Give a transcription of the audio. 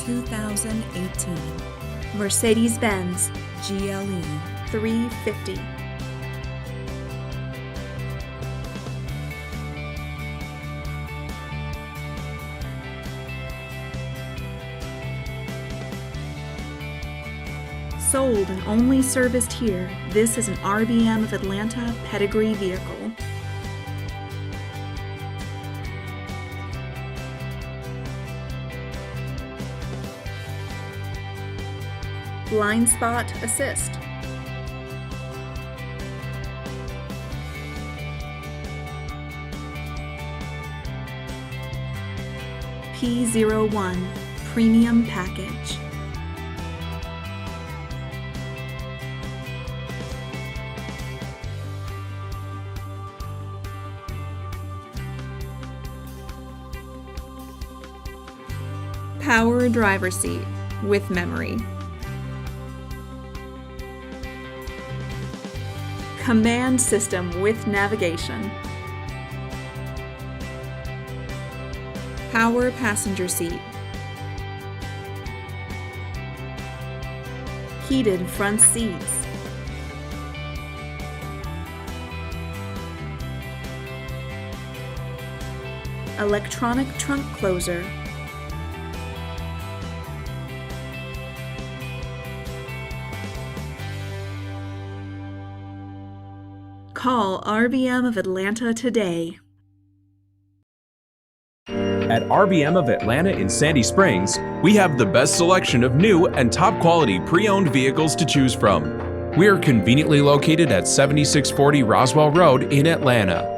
2018 Mercedes-Benz GLE 350. Sold and only serviced here, this is an RBM of Atlanta pedigree vehicle. Blind spot assist. P01 premium package. Power driver seat with memory. Command system with navigation. Power passenger seat. Heated front seats. Electronic trunk closer. Call RBM of Atlanta today. At RBM of Atlanta in Sandy Springs, we have the best selection of new and top quality pre-owned vehicles to choose from. We are conveniently located at 7640 Roswell Road in Atlanta.